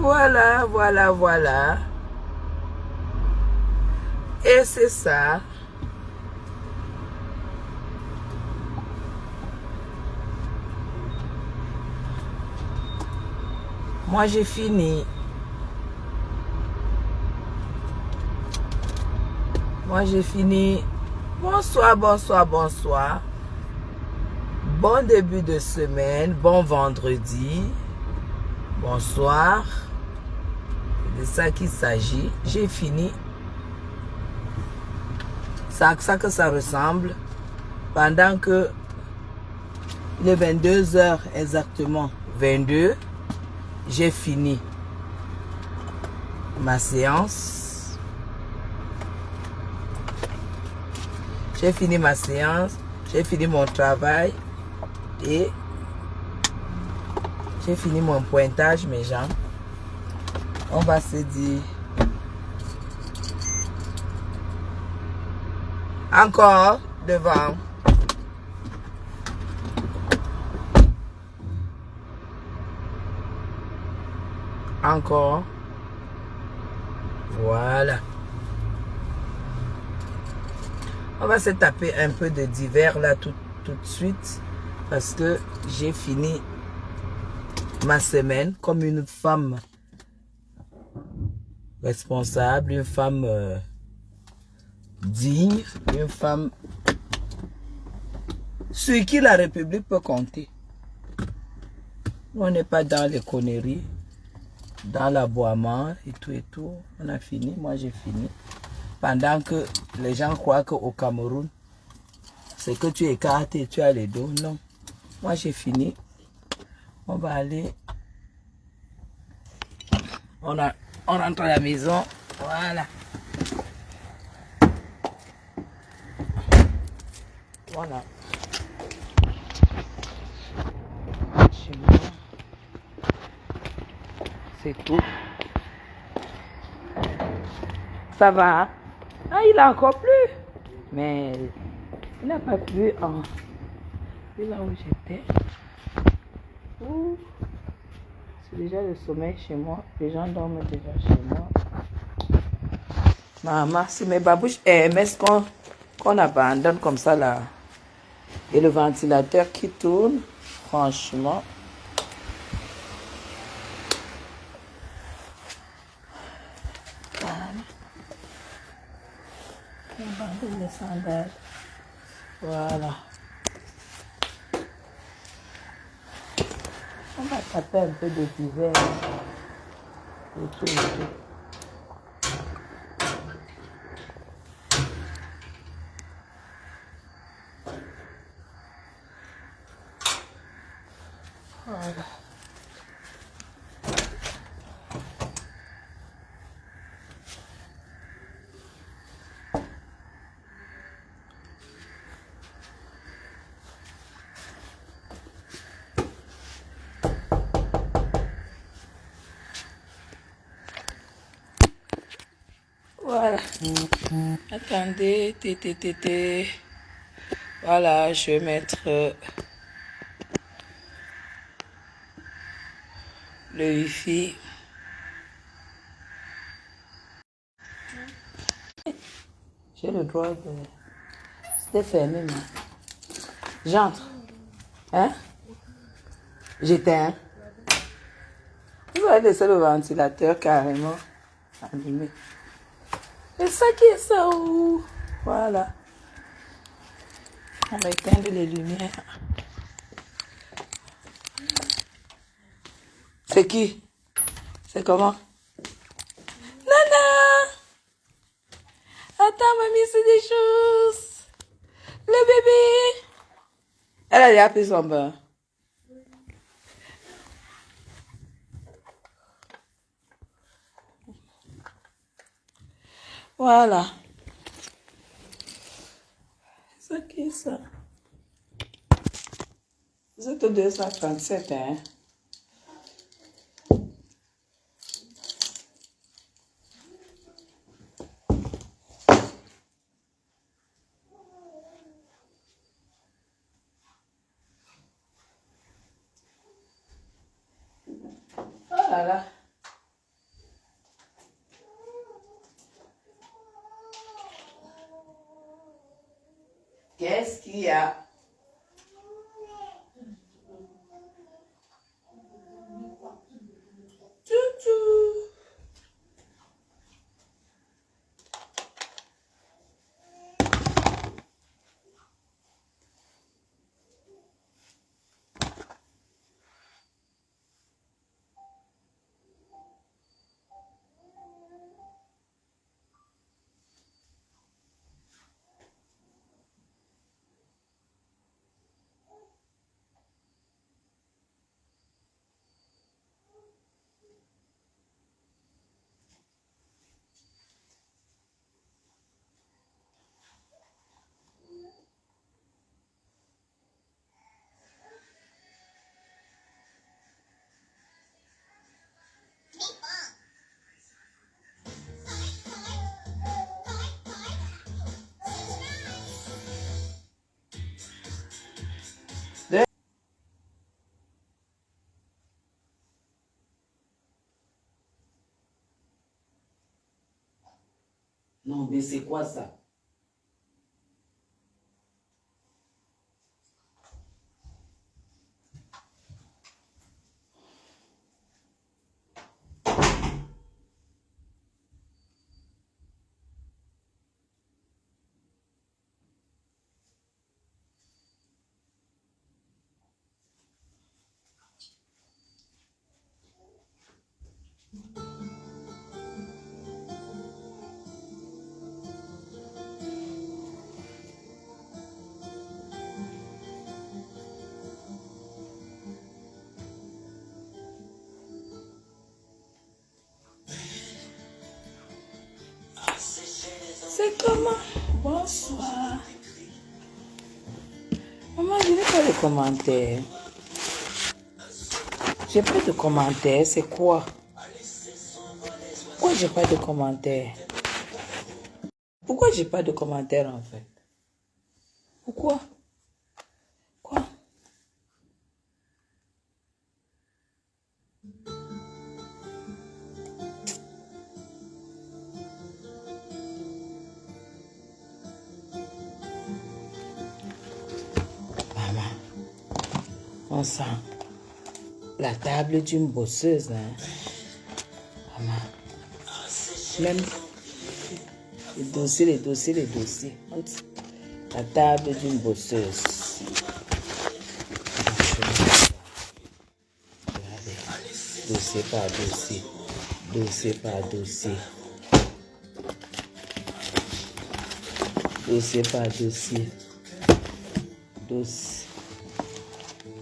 voilà, voilà, voilà. Et c'est ça. Moi, j'ai fini. Moi, j'ai fini. Bonsoir, bonsoir, bonsoir. Bon début de semaine. Bon vendredi. Bonsoir. C'est de ça qu'il s'agit. J'ai fini. C'est à ça que ça ressemble. Pendant que il est 22 heures exactement. 22. J'ai fini ma séance. J'ai fini ma séance. J'ai fini mon travail. Et j'ai fini mon pointage, mes gens. On va se dire. Encore devant. Encore. Voilà. On va se taper un peu de divers là tout de suite. Parce que j'ai fini ma semaine comme une femme responsable, une femme digne, une femme sur qui la République peut compter. On n'est pas dans les conneries, dans l'aboiement et tout. On a fini, moi j'ai fini. Pendant que les gens croient qu'au Cameroun, c'est que tu écartes et tu as les dos. Non, moi j'ai fini. On va aller. On rentre à la maison. Voilà. Voilà. Chez moi. C'est tout. Ça va, hein? Ah, il a encore plu. Mais il n'a pas plu en... Puis là où j'étais. C'est déjà le sommeil chez moi. Les gens dorment déjà chez moi. Maman, c'est mes babouches MS qu'on abandonne comme ça là. Et le ventilateur qui tourne, franchement. Voilà. On abandonne les sandales. Voilà. On va taper un peu de divers. Et tout. Voilà. Voilà. Attendez, tété. Voilà, je vais mettre le wifi. J'ai le droit de... C'était fermé, mais... J'entre. Hein? J'éteins. Vous allez laisser le ventilateur carrément allumé. C'est ça qui est ça. Voilà. On va éteindre les lumières. C'est qui? C'est comment? Nana! Attends, mamie, c'est des choses. Le bébé. Elle a déjà pris son bain. Voilà. C'est ça qui est ça. Vous êtes au 237, hein? Oh là là. Tia. Chouchou. Non, mais c'est quoi ça? C'est comment? Bonsoir. Maman, je n'ai pas de commentaires. J'ai pas de commentaires, c'est quoi? Pourquoi j'ai pas de commentaires? Pourquoi j'ai pas de commentaires en fait? Pourquoi? Quoi? Maman, on sent la table d'une bosseuse, hein? Maman, même les dossiers. La table d'une bosseuse. Regardez, dossier par dossier, dossier par dossier, dossier par dossier,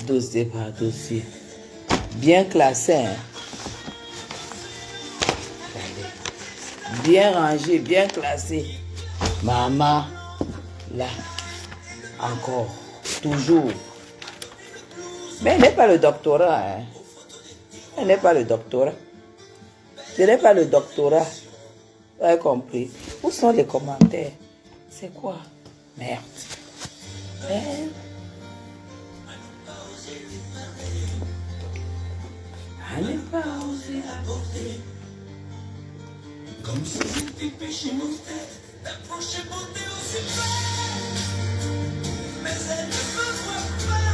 dossier par dossier. Bien classé, hein? Regardez. Bien rangé, bien classé. Maman, là, encore, toujours. Mais elle n'est pas le doctorat, hein? Elle n'est pas le doctorat. Je n'ai pas le doctorat. Vous avez compris? Où sont les commentaires? C'est quoi? Merde. Merde. Allez pas oser la porter. Comme si c'était péché mortel d'approcher beauté aussi belle. Mais elle ne me voit pas.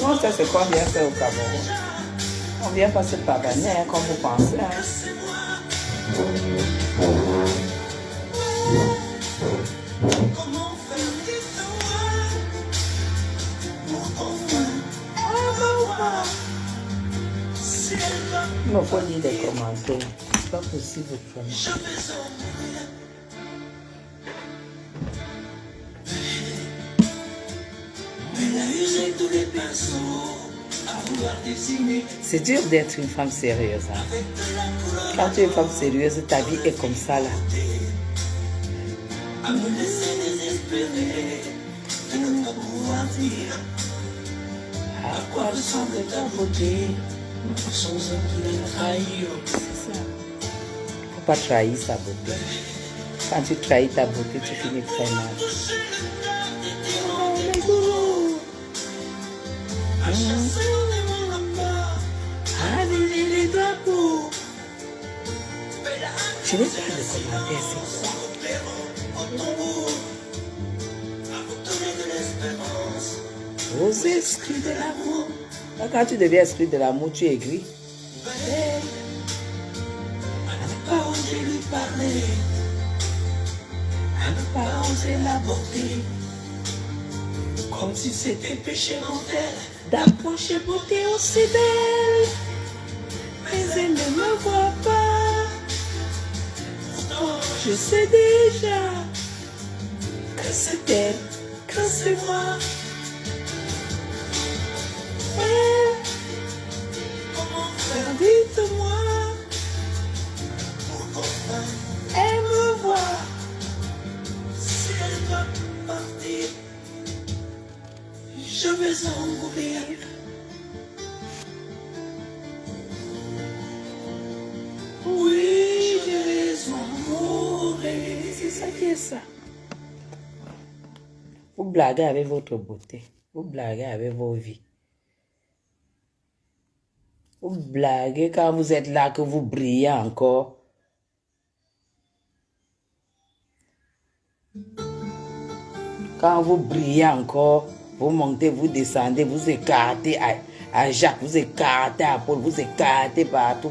Non, ça c'est quoi vient faire au Cameroun? On vient pas se pavaner, hein, comme vous pensez. Hein. Comment faire il me faut lire les commentaires. C'est pas possible. C'est dur d'être une femme sérieuse. Hein. Quand tu es une femme sérieuse, ta vie est comme ça là. À me laisser désespérer, de ne pas pouvoir dire à quoi ressemble ta beauté. Sans de trahir. C'est ça. Faut pas trahir sa beauté. Quand tu trahis ta beauté, tu finis très mal. Je n'ai pas de commentaires, c'est quoi? Aux esprits de l'amour. Quand tu deviens esprit de l'amour, tu écris. À ne pas oser lui parler. À ne pas oser l'aborder. Comme si c'était péché mortel d'approcher beauté aussi belle. Mais elle ne me voit pas. Oh, je sais déjà que c'est elle, que c'est moi. Elle, dites-moi, elle me voit. Si elle doit partir, je vais en mourir. Oui, je vais en mourir. C'est ça qui est ça. Vous blaguez avec votre beauté. Vous blaguez avec vos vies. Vous blaguez quand vous êtes là, que vous brillez encore. Quand vous brillez encore, vous montez, vous descendez, vous écartez à Jacques, vous écartez à Paul, vous écartez partout.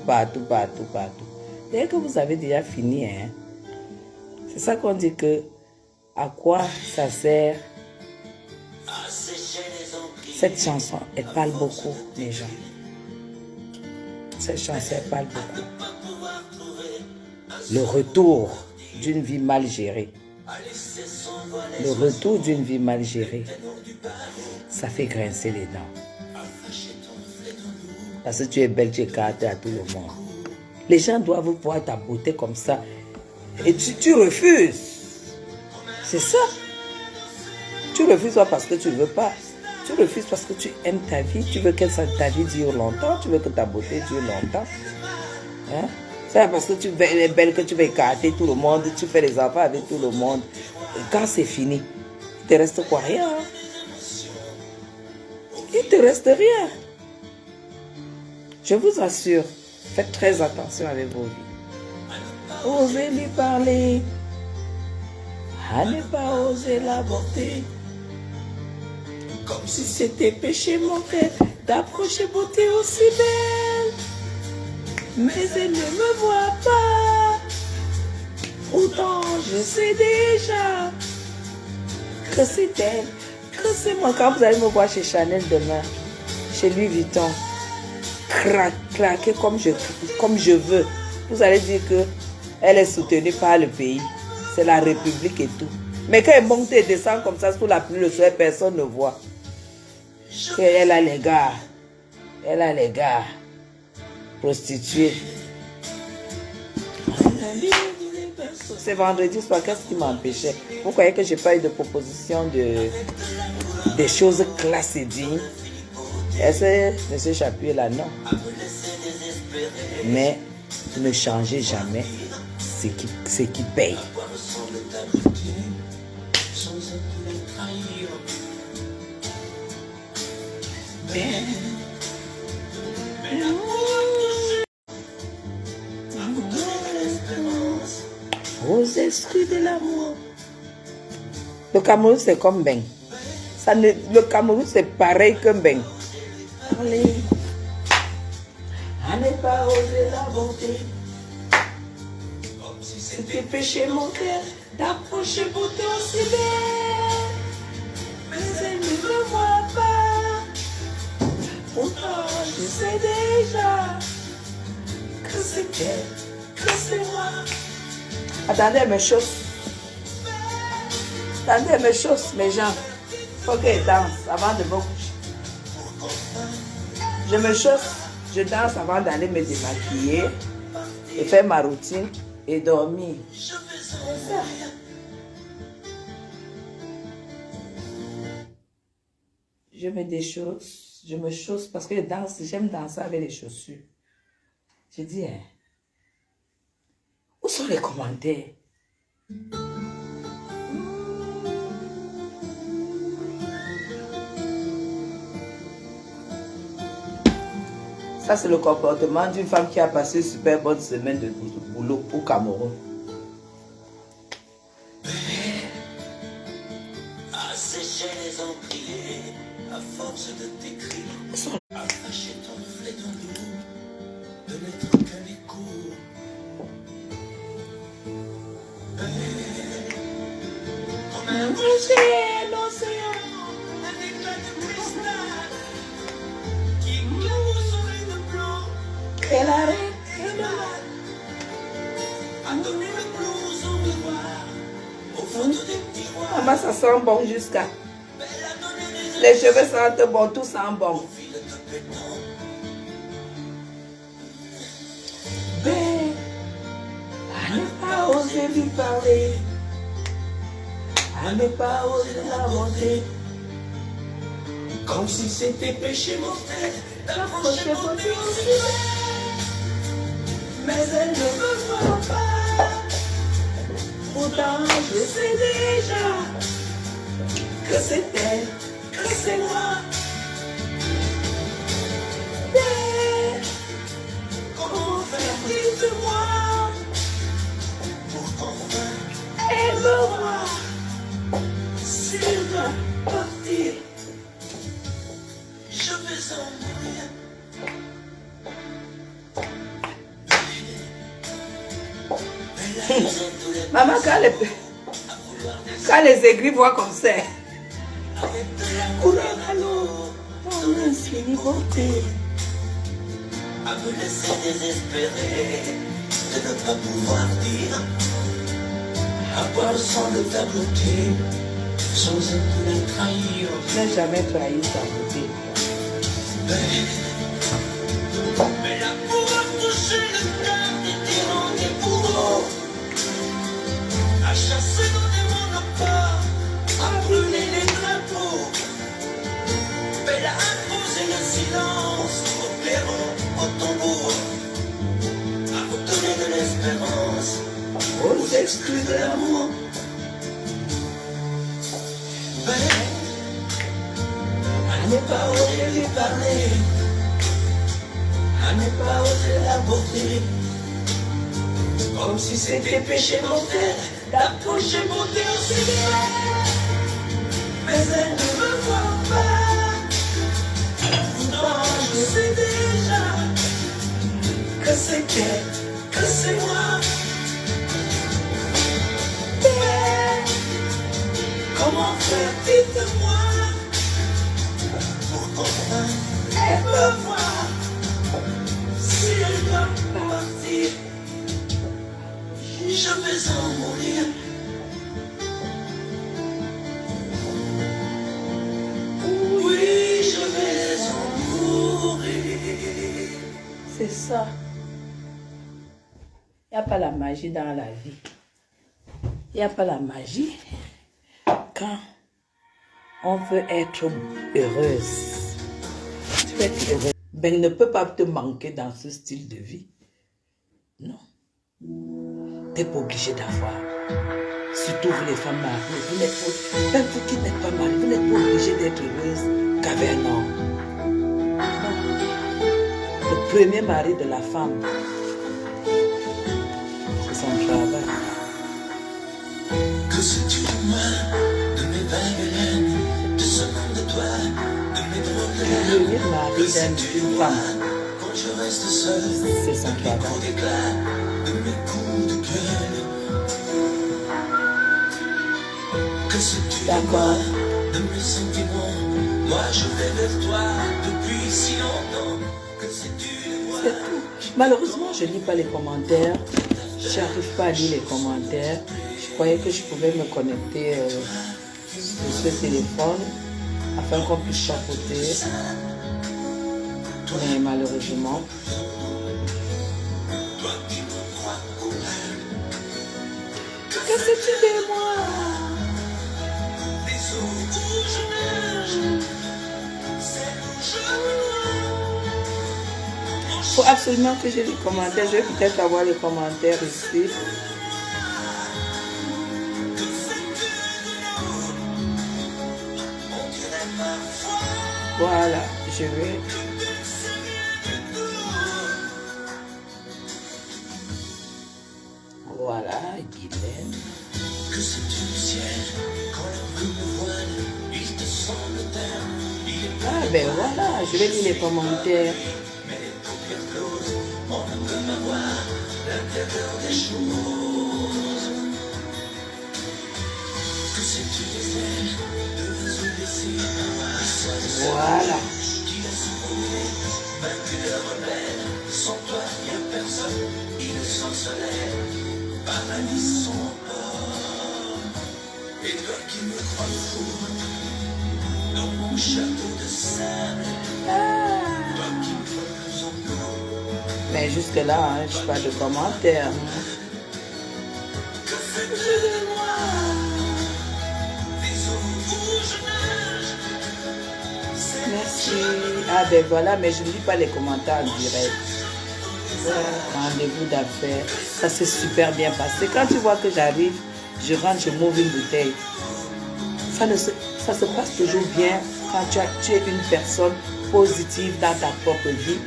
Dès que vous avez déjà fini, hein, c'est ça qu'on dit que à quoi ça sert cette chanson. Elle parle beaucoup, les gens. Cette chanson, elle parle beaucoup. Le retour d'une vie mal gérée. Le retour d'une vie mal gérée, ça fait grincer les dents. Parce que tu es belle, tu es écartée à tout le monde. Les gens doivent voir ta beauté comme ça. Et tu refuses. C'est ça. Tu refuses pas parce que tu ne veux pas. Tu refuses parce que tu aimes ta vie. Tu veux que ta vie dure longtemps. Tu veux que ta beauté dure longtemps. Hein? C'est parce que tu es belle que tu veux écarter tout le monde. Tu fais les enfants avec tout le monde. Et quand c'est fini, il te reste quoi? Rien. Il te reste rien. Je vous assure, faites très attention avec vos vies. Osez lui parler. À ne pas oser l'aborder. Comme si c'était péché mortel d'approcher beauté aussi belle. Mais elle ne me voit pas. Pourtant, je sais déjà que c'est elle, que c'est moi. Quand vous allez me voir chez Chanel demain, chez Louis Vuitton, craquer comme je veux, vous allez dire que elle est soutenue par le pays. C'est la République et tout. Mais quand elle monte et descend comme ça sous la pluie le soir, personne ne voit. Elle a les gars. Elle a les gars. Prostituées. C'est vendredi soir, qu'est-ce qui m'empêchait? Vous croyez que je n'ai pas eu de proposition des choses classes et dignes? Est-ce que M. Chapuis est là? Non. Mais ne changez jamais ce qui paye. Aux esprits de l'amour. Le Cameroun, c'est comme Ben. Le Cameroun, c'est pareil que Ben. Allez. À ne pas oser la bonté. C'était péché mortel d'approcher beauté aussi belle. Mais elle ne me voit pas. Pourtant, je sais déjà que c'est elle, que c'est moi. Attendez mes choses. Attendez mes choses, mes gens. Il faut que je danse avant de me coucher. Je me chausse, je danse avant d'aller me démaquiller et faire ma routine et dormir. C'est ça. Je me déchausse, je me chausse parce que j'aime danser avec les chaussures. Je dis, hein, où sont les commentaires? Ça, c'est le comportement d'une femme qui a passé une super bonne semaine de boulot au Cameroun. À sécher les encriers, à Afficher ton reflet dans l'eau, de n'être qu'un écho. Comme un rocher, l'océan, un éclat de cristal qui éclate au soleil de blanc. Et la reine et le mal a donné le blouson de miroir au fond des tiroirs. Maman, ça sent bon jusqu'à. Les cheveux sentent bon, tout sent bon. Mais à ne pas oser lui parler, à ne pas oser la monter, comme si c'était péché mortel d'approcher mon Dieu aussi. Mais elle ne me voit pas, pourtant je sais déjà que c'est elle, que c'est moi. Mais comment faire, dites-moi, pour qu'enfin elle me voit. S'il doit partir, je vais en mourir. Maman, quand les aigris voient comme ça, courant à l'eau, ton infinie beauté, à me laisser désespérer de ne pas pouvoir dire à quoi ressemble ta beauté, sans un peu la trahir. Je n'ai jamais trahi ta beauté. Mais l'amour a touché le cœur des tyrans des bourreaux, a chassé nos démons nos corps, a brûlé les drapeaux. Elle a imposé le silence au clairon, au tambour, a vous donné de l'espérance aux exclus de l'amour. À ne pas oser lui parler, à ne pas oser l'aborder, comme si c'était péché mortel d'approcher mon Dieu aussi. Mais elle ne me voit pas, pourtant je sais déjà que c'est elle, que c'est moi. Mais comment faire, dites-moi, pour qu'enfin elle me voie. Si elle doit partir, je vais en mourir. Oui, je vais en mourir. C'est ça. Il n'y a pas la magie dans la vie. Il n'y a pas la magie quand on veut être heureuse. Tu veux être heureuse. Ben, il ne peut pas te manquer dans ce style de vie. Non. Tu n'es pas obligé d'avoir. Surtout vous les femmes mariées. Vous n'êtes pas, même vous qui n'êtes pas mariées, vous n'êtes pas obligé d'être heureuse qu'avec un homme. Non. Le premier mari de la femme, c'est son travail. Que sais-tu de moi, de mes vagues haines, de ce nom de toi, de mes drôles de larmes? Le premier mari d'une femme, quand je reste seul, c'est son travail. De mes coups de gueule. Que sais-tu de moi, de mes sentiments? Moi je vais vers toi depuis si longtemps. Que sais-tu de moi? C'est tout. Malheureusement, je ne lis pas les commentaires. Je n'arrive pas à lire les commentaires. Je croyais que je pouvais me connecter sur ce téléphone afin qu'on puisse chapeauter. Mais malheureusement, que sais-tu de moi? Les eaux où je nage, celles où je... Il faut absolument que j'ai les commentaires. Je vais peut-être avoir les commentaires ici. Voilà, je vais... Voilà, Guylaine. Que sais-tu du ciel, quand la brume me voile, il te semble terne, il est pas ben voilà, je vais lire les commentaires. Voilà. Mais jusque-là, hein, je n'ai pas de commentaires. Merci. Ah ben voilà, mais je ne lis pas les commentaires en direct. Rendez-vous d'affaires. Ça s'est super bien passé. Quand tu vois que j'arrive, je rentre, je m'ouvre une bouteille. Ça se passe toujours bien quand tu es une personne positive dans ta propre vie,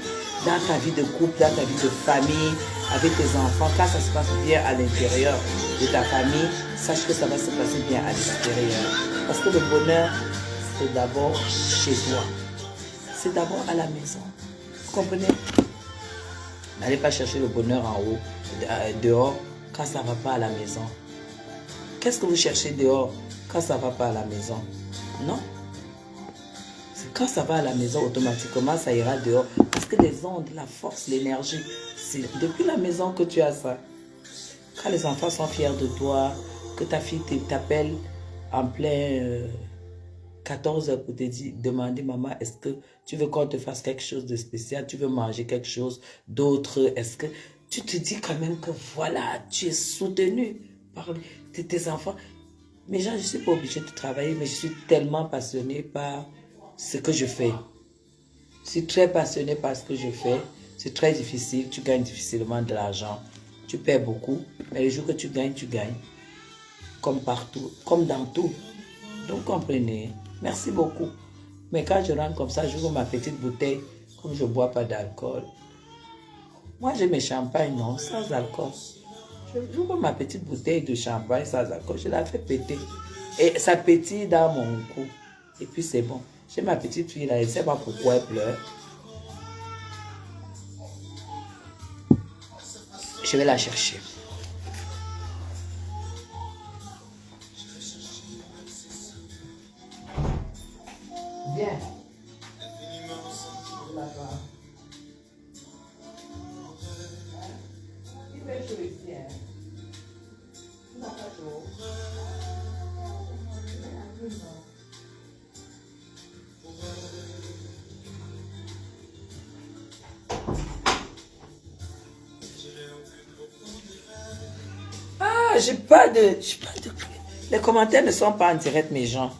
dans ta vie de couple, dans ta vie de famille, avec tes enfants. Quand ça se passe bien à l'intérieur de ta famille, sache que ça va se passer bien à l'extérieur. Parce que le bonheur, c'est d'abord chez toi. C'est d'abord à la maison. Vous comprenez? N'allez pas chercher le bonheur en haut, dehors, quand ça ne va pas à la maison. Qu'est-ce que vous cherchez dehors quand ça ne va pas à la maison? Non. Quand ça va à la maison, automatiquement, ça ira dehors. Parce que les ondes, la force, l'énergie, c'est depuis la maison que tu as ça. Quand les enfants sont fiers de toi, que ta fille t'appelle en plein 14 heures pour te demander, maman, est-ce que tu veux qu'on te fasse quelque chose de spécial? Tu veux manger quelque chose d'autre? Est-ce que tu te dis quand même que voilà, tu es soutenu par tes enfants? Mais genre, je ne suis pas obligée de travailler, mais je suis tellement passionnée par ce que je fais. Je suis très passionnée par ce que je fais. C'est très difficile, tu gagnes difficilement de l'argent. Tu perds beaucoup, mais le jour que tu gagnes, tu gagnes. Comme partout, comme dans tout. Donc comprenez, merci beaucoup. Mais quand je rentre comme ça, j'ouvre ma petite bouteille, comme je ne bois pas d'alcool. Moi j'ai mes champagnes, non, sans alcool. J'ouvre ma petite bouteille de champagne sans alcool, je la fais péter. Et ça pétille dans mon cou. Et puis c'est bon. J'ai ma petite fille là, elle ne sait pas pourquoi elle pleure. Je vais la chercher. Viens. Là-bas. Il fait chaud ici, hein. Il n'a pas chaud. Ah, j'ai pas de... Les commentaires ne sont pas en direct, mes gens.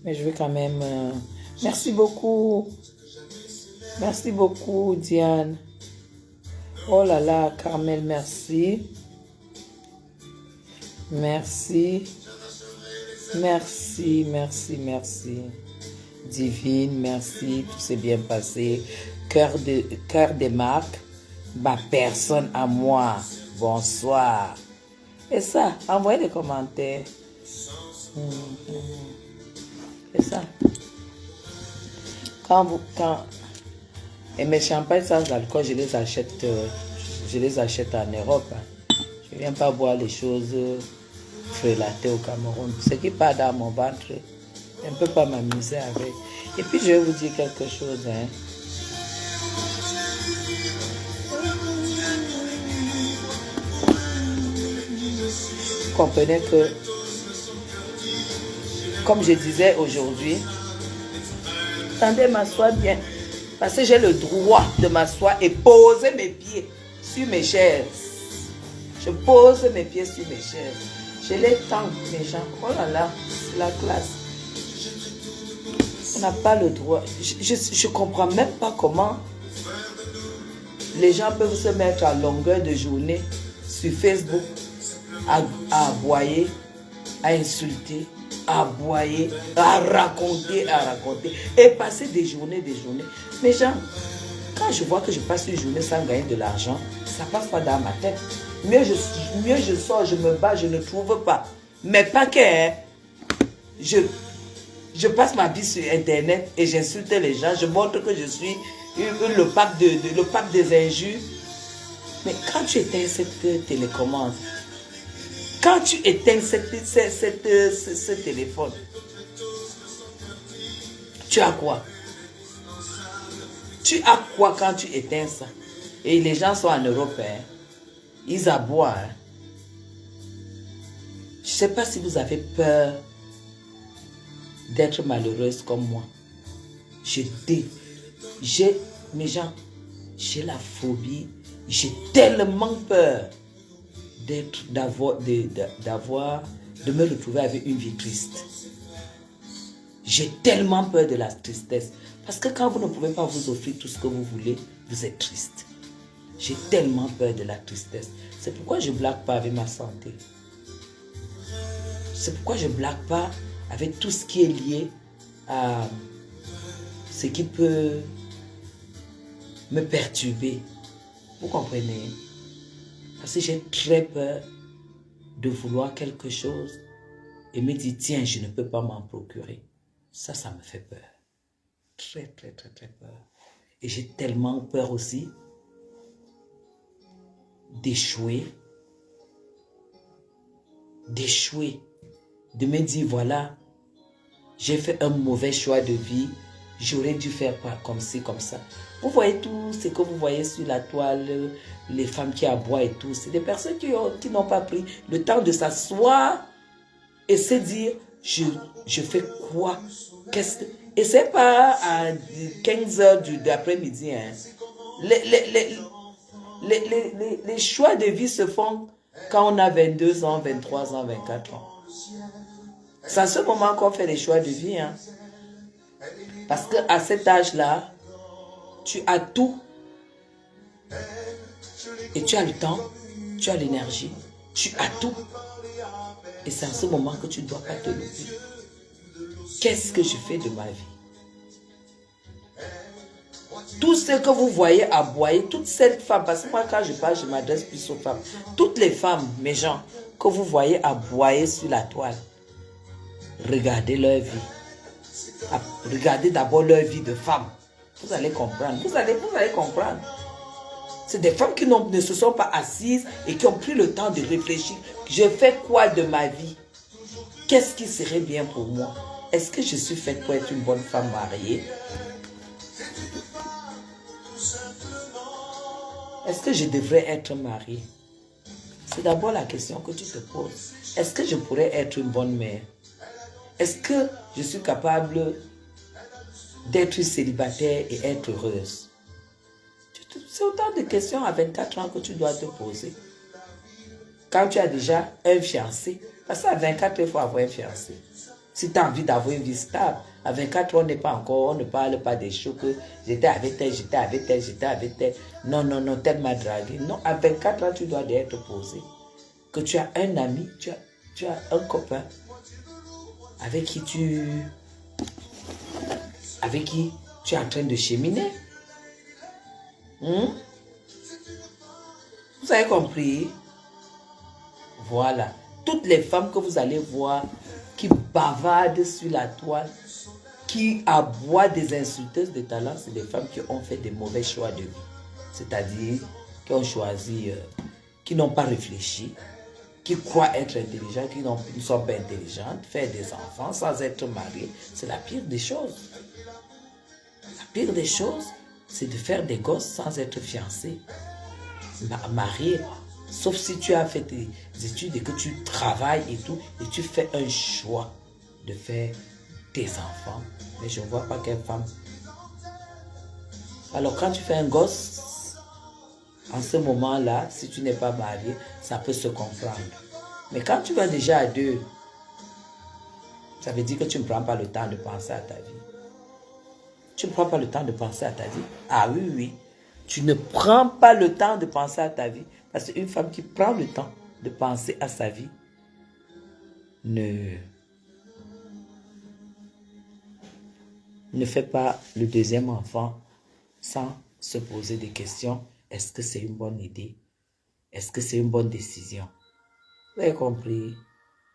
Mais je vais quand même... Merci beaucoup. Merci beaucoup, Diane. Oh là là, Carmel, merci. Merci. Merci, merci, merci. Divine, merci. Tout s'est bien passé. Cœur des marques. Ma personne à moi. Bonsoir. Et ça, envoyez des commentaires. C'est ça. Et mes champagnes sans alcool, je les achète en Europe. Je ne viens pas boire les choses frelatées au Cameroun. Ce qui part dans mon ventre, je ne peux pas m'amuser avec. Et puis je vais vous dire quelque chose. Hein. Vous comprenez que, comme je disais aujourd'hui, attendez, m'asseoir bien. Parce que j'ai le droit de m'asseoir et poser mes pieds sur mes chaises. Je pose mes pieds sur mes chaises. Je les tends, mes gens. Oh là là, c'est la classe. On n'a pas le droit. Je ne comprends même pas comment les gens peuvent se mettre à longueur de journée sur Facebook à aboyer, à insulter, à aboyer, à raconter, et passer des journées. Mais gens, quand je vois que je passe une journée sans gagner de l'argent, ça ne passe pas dans ma tête. Mieux je sors, je me bats, je ne trouve pas. Mais pas que, Je passe ma vie sur Internet et j'insulte les gens. Je montre que je suis le pape des injures. Mais quand tu éteins cette télécommande, quand tu éteins ce téléphone, tu as quoi? Tu as quoi quand tu éteins ça? Et les gens sont en Europe, hein? Ils aboient. Hein? Je ne sais pas si vous avez peur d'être malheureuse comme moi. Mes gens, j'ai la phobie. J'ai tellement peur de me retrouver avec une vie triste. J'ai tellement peur de la tristesse. Parce que quand vous ne pouvez pas vous offrir tout ce que vous voulez, vous êtes triste. J'ai tellement peur de la tristesse. C'est pourquoi je ne blague pas avec ma santé. C'est pourquoi je ne blague pas avec tout ce qui est lié à ce qui peut me perturber. Vous comprenez? Parce que j'ai très peur de vouloir quelque chose et me dire, tiens, je ne peux pas m'en procurer. Ça me fait peur. Très, très, très, très peur. Et j'ai tellement peur aussi d'échouer, de me dire, voilà, j'ai fait un mauvais choix de vie, j'aurais dû faire comme ci, comme ça. Vous voyez tout ce que vous voyez sur la toile, les femmes qui aboient et tout, c'est des personnes qui n'ont pas pris le temps de s'asseoir et se dire, je fais quoi? Et c'est pas à 15 heures de l'après-midi. Hein. Les choix de vie se font quand on a 22 ans, 23 ans, 24 ans. C'est à ce moment qu'on fait les choix de vie. Hein. Parce qu'à cet âge-là, tu as tout. Et tu as le temps, tu as l'énergie, tu as tout. Et c'est à ce moment que tu ne dois pas te lever. Qu'est-ce que je fais de ma vie? Tout ce que vous voyez aboyer, toute cette femme, parce que moi quand je parle, je m'adresse plus aux femmes. Toutes les femmes, mes gens, que vous voyez aboyer sur la toile, regardez leur vie. Regardez d'abord leur vie de femme. Vous allez comprendre. Vous allez comprendre. C'est des femmes qui ne se sont pas assises et qui ont pris le temps de réfléchir. Je fais quoi de ma vie? Qu'est-ce qui serait bien pour moi? Est-ce que je suis faite pour être une bonne femme mariée? Est-ce que je devrais être mariée? C'est d'abord la question que tu te poses. Est-ce que je pourrais être une bonne mère? Est-ce que je suis capable d'être célibataire et être heureuse? C'est autant de questions à 24 ans que tu dois te poser. Quand tu as déjà un fiancé, parce qu'à 24 ans, il faut avoir un fiancé. Si tu as envie d'avoir une vie stable, à 24 ans, on ne parle pas des choses que j'étais avec elle, j'étais avec elle, j'étais avec elle. Non, non, non, telle m'a dragué. Non, à 24 ans, tu dois être posé. Que tu as un ami, tu as un copain avec qui tu es en train de cheminer. Vous avez compris? Voilà. Toutes les femmes que vous allez voir qui bavardent sur la toile, qui aboient des insulteuses de talent, c'est des femmes qui ont fait des mauvais choix de vie. C'est-à-dire qui ont choisi, qui n'ont pas réfléchi, qui croient être intelligents, qui ne sont pas intelligentes, faire des enfants sans être mariés, c'est la pire des choses. La pire des choses, c'est de faire des gosses sans être fiancé, marié. Sauf si tu as fait des études et que tu travailles et tout, et tu fais un choix de faire tes enfants. Mais je ne vois pas quelle femme. Alors quand tu fais un gosse, en ce moment-là, si tu n'es pas marié, ça peut se comprendre. Mais quand tu vas déjà à deux, ça veut dire que tu ne prends pas le temps de penser à ta vie. Tu ne prends pas le temps de penser à ta vie. Ah oui, oui. Tu ne prends pas le temps de penser à ta vie. Parce qu'une femme qui prend le temps de penser à sa vie ne fait pas le deuxième enfant sans se poser des questions. Est-ce que c'est une bonne idée? Est-ce que c'est une bonne décision? Vous avez compris?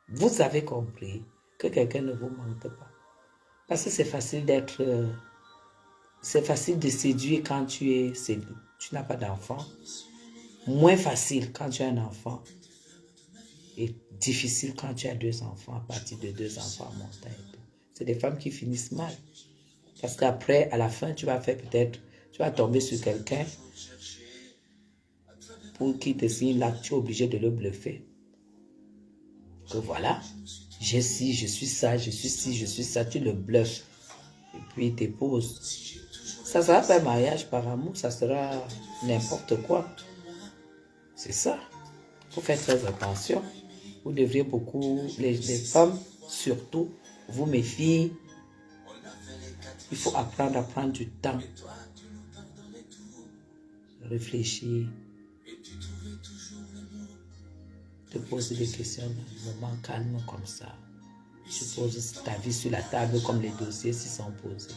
Vous avez compris que quelqu'un ne vous mente pas. Parce que c'est facile d'être... c'est facile de séduire quand tu n'as pas d'enfant. Moins facile quand tu as un enfant. Et difficile quand tu as 2 enfants, à partir de 2 enfants montant et tout. C'est des femmes qui finissent mal. Parce qu'après, à la fin, tu vas tomber sur quelqu'un pour qu'il te signe là, tu es obligé de le bluffer. Que voilà, j'ai ci, je suis ça, je suis ci, je suis ça, tu le bluffes. Et puis il t'épose. Ça sera pas un mariage par amour, ça sera n'importe quoi. C'est ça. Il faut faire très attention. Vous devriez beaucoup, les femmes surtout, vous mes filles, il faut apprendre à prendre du temps. Réfléchir. Te poser des questions dans un moment calme comme ça. Tu poses ta vie sur la table comme les dossiers s'y sont posés.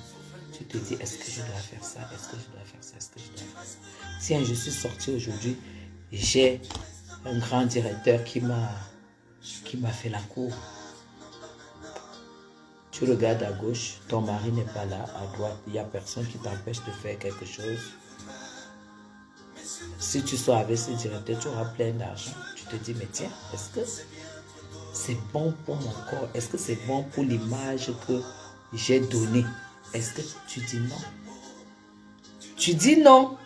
Tu te dis, est-ce que je dois faire ça? Est-ce que je dois faire ça? Est-ce que je dois faire ça? Tiens, je suis sortie aujourd'hui, j'ai un grand directeur qui m'a fait la cour. Tu regardes à gauche, ton mari n'est pas là. À droite, il n'y a personne qui t'empêche de faire quelque chose. Si tu sors avec ce directeur, tu auras plein d'argent. Tu te dis, mais tiens, est-ce que c'est bon pour mon corps? Est-ce que c'est bon pour l'image que j'ai donnée? Est-ce que tu dis non? Tu dis non.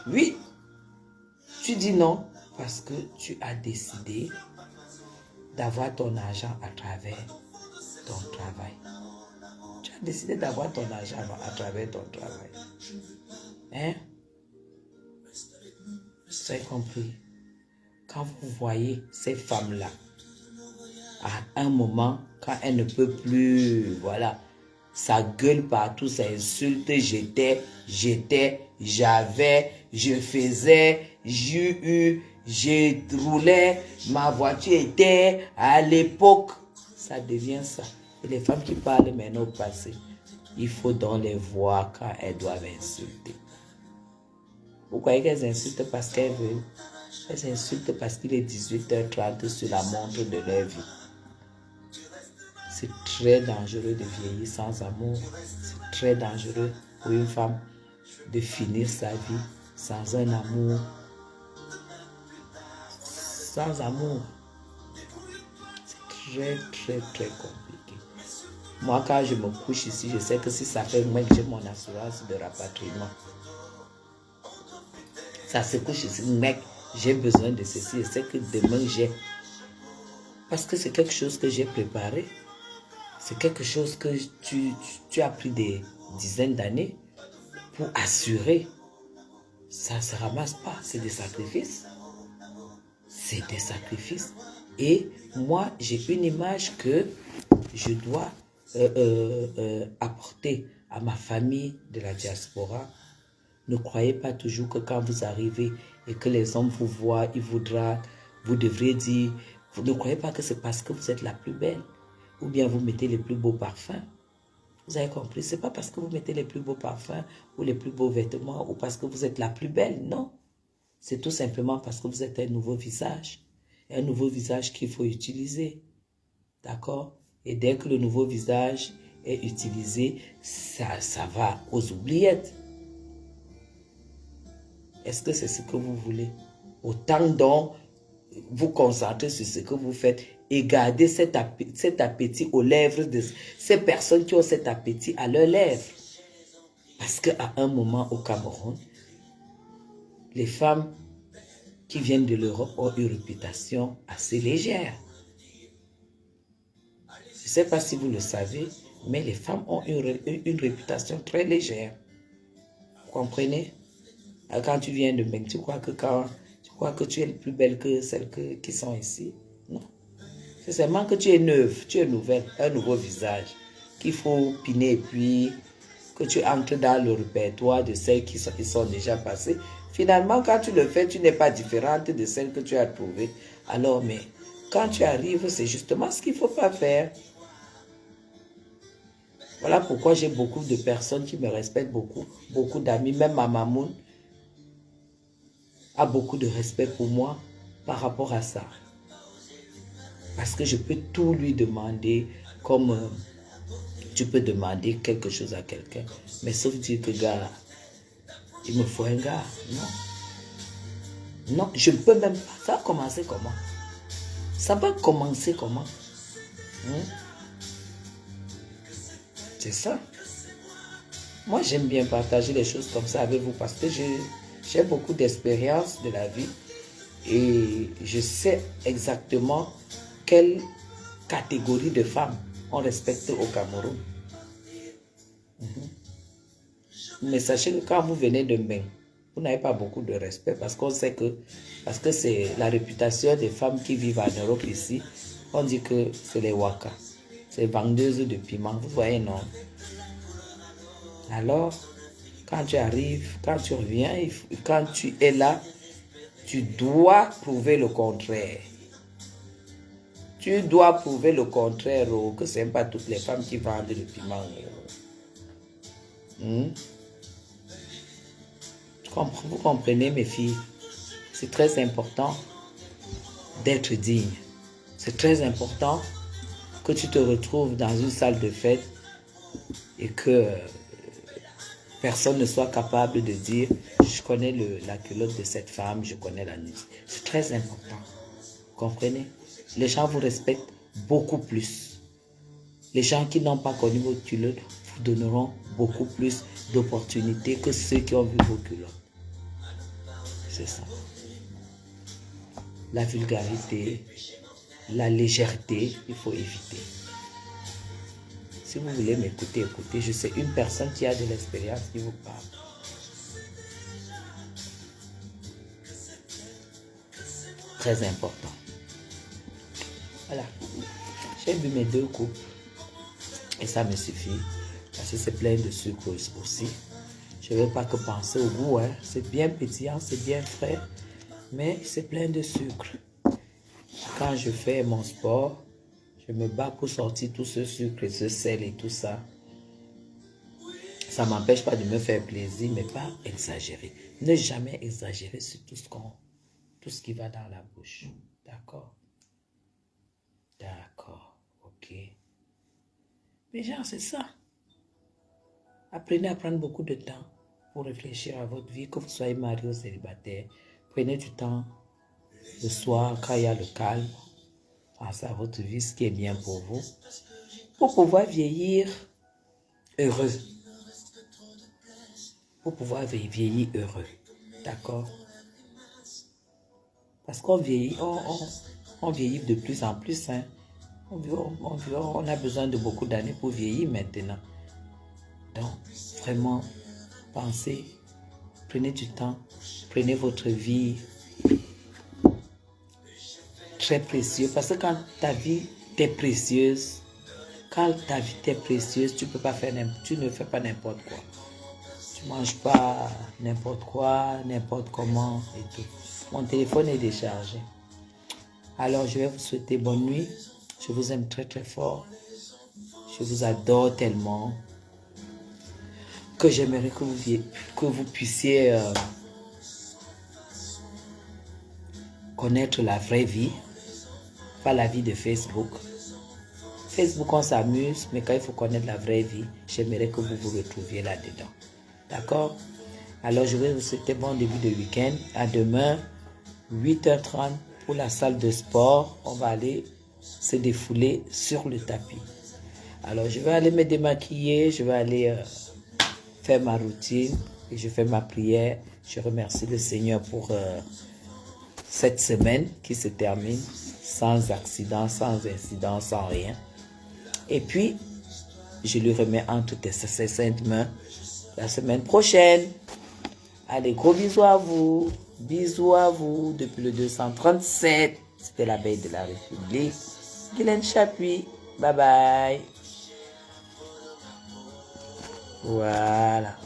Oui. Tu dis non parce que tu as décidé d'avoir ton argent à travers ton travail. Tu as décidé d'avoir ton argent à travers ton travail. Hein? Vous avez compris? Quand vous voyez ces femmes-là, à un moment, quand elles ne peuvent plus, voilà, ça gueule partout, ça insulte, j'étais, j'avais, je faisais, j'ai eu, j'ai roulé, ma voiture était, à l'époque, ça devient ça. Et les femmes qui parlent maintenant au passé, il faut donc les voir quand elles doivent insulter. Vous croyez qu'elles insultent parce qu'elles veulent? Elles insultent parce qu'il est 18h30 sur la montre de leur vie. C'est très dangereux de vieillir sans amour. C'est très dangereux pour une femme de finir sa vie sans un amour. Sans amour. C'est très, très, très compliqué. Moi, quand je me couche ici, je sais que si ça fait moins que j'ai mon assurance de rapatriement. Ça se couche ici, mec, j'ai besoin de ceci. Je sais que demain j'ai. Parce que c'est quelque chose que j'ai préparé. C'est quelque chose que tu as pris des dizaines d'années pour assurer. Ça ne se ramasse pas, c'est des sacrifices. C'est des sacrifices. Et moi, j'ai une image que je dois apporter à ma famille de la diaspora. Ne croyez pas toujours que quand vous arrivez et que les hommes vous voient, ils voudront, vous devrez dire, vous ne croyez pas que c'est parce que vous êtes la plus belle ou bien vous mettez les plus beaux parfums. Vous avez compris, ce n'est pas parce que vous mettez les plus beaux parfums ou les plus beaux vêtements ou parce que vous êtes la plus belle, non. C'est tout simplement parce que vous êtes un nouveau visage. Un nouveau visage qu'il faut utiliser. D'accord? Et dès que le nouveau visage est utilisé, ça va aux oubliettes. Est-ce que c'est ce que vous voulez? Autant donc vous concentrer sur ce que vous faites et garder cet appétit aux lèvres de ces personnes qui ont cet appétit à leurs lèvres. Parce qu'à un moment au Cameroun, les femmes qui viennent de l'Europe ont une réputation assez légère. Je ne sais pas si vous le savez, mais les femmes ont une réputation très légère. Vous comprenez? Quand tu viens de Meng, tu crois que tu es plus belle que celles qui sont ici? Non. C'est seulement que tu es neuve, tu es nouvelle, un nouveau visage qu'il faut piner et puis que tu entres dans le répertoire de celles qui sont déjà passées. Finalement, quand tu le fais, tu n'es pas différente de celles que tu as trouvées. Alors, mais quand tu arrives, c'est justement ce qu'il ne faut pas faire. Voilà pourquoi j'ai beaucoup de personnes qui me respectent beaucoup, beaucoup d'amis, même ma mamoun a beaucoup de respect pour moi par rapport à ça. Parce que je peux tout lui demander comme Tu peux demander quelque chose à quelqu'un, mais sauf dire que, gars, il me faut un gars. Non. Non, je ne peux même pas. Ça va commencer comment? Ça va commencer comment? C'est ça. Moi, j'aime bien partager les choses comme ça avec vous parce que j'ai beaucoup d'expérience de la vie et je sais exactement quelle catégorie de femmes on respecte au Cameroun. Mais sachez que quand vous venez de Mbeng, vous n'avez pas beaucoup de respect parce qu'on sait que, parce que c'est la réputation des femmes qui vivent en Europe ici, on dit que c'est les Waka, c'est vendeuses de piment, vous voyez, non? Alors, quand tu arrives, quand tu reviens, quand tu es là, tu dois prouver le contraire. Tu dois prouver le contraire, que ce n'est pas toutes les femmes qui vendent le piment. Vous comprenez, mes filles? C'est très important d'être digne. C'est très important que tu te retrouves dans une salle de fête et que personne ne soit capable de dire « Je connais la culotte de cette femme, je connais la nuit. » C'est très important. Vous comprenez? Les gens vous respectent beaucoup plus. Les gens qui n'ont pas connu vos culottes vous donneront beaucoup plus d'opportunités que ceux qui ont vu vos culottes. C'est ça. La vulgarité, la légèreté, il faut éviter. Si vous voulez m'écouter, écoutez. Je sais une personne qui a de l'expérience qui vous parle. Très important. Voilà. J'ai bu mes 2 coupes. Et ça me suffit. Parce que c'est plein de sucre aussi. Je ne veux pas que penser au goût. Hein. C'est bien pétillant, c'est bien frais. Mais c'est plein de sucre. Quand je fais mon sport, je me bats pour sortir tout ce sucre et ce sel et tout ça. Ça ne m'empêche pas de me faire plaisir, mais pas exagérer. Ne jamais exagérer sur tout ce qui va dans la bouche. D'accord? D'accord. Ok. Mais genre, c'est ça. Apprenez à prendre beaucoup de temps pour réfléchir à votre vie, que vous soyez marié ou célibataire. Prenez du temps le soir, quand il y a le calme. Pensez à votre vie, ce qui est bien pour vous, pour pouvoir vieillir heureux. Pour pouvoir vieillir heureux. D'accord? Parce qu'on vieillit, on vieillit de plus en plus. Hein. On a besoin de beaucoup d'années pour vieillir maintenant. Donc, vraiment, pensez, prenez du temps, prenez votre vie très précieuse. Parce que quand ta vie t'est précieuse, tu peux pas faire, tu ne fais pas n'importe quoi. Tu manges pas n'importe quoi, n'importe comment et tout. Mon téléphone est déchargé. Alors, je vais vous souhaiter bonne nuit. Je vous aime très très fort. Je vous adore tellement que j'aimerais que vous puissiez connaître la vraie vie, pas la vie de Facebook. Facebook, on s'amuse, mais quand il faut connaître la vraie vie, j'aimerais que vous vous retrouviez là-dedans. D'accord? Alors, je vais vous souhaiter bon début de week-end. À demain, 8h30 pour la salle de sport. On va aller se défouler sur le tapis. Alors, je vais aller me démaquiller. Je vais aller faire ma routine. Et je fais ma prière. Je remercie le Seigneur pour cette semaine qui se termine sans accident, sans incident, sans rien. Et puis, je lui remets entre ses saintes mains la semaine prochaine. Allez, gros bisous à vous. Bisous à vous depuis le 237. C'était la baie de la République. Guylaine Chapuis. Bye bye. Voilà.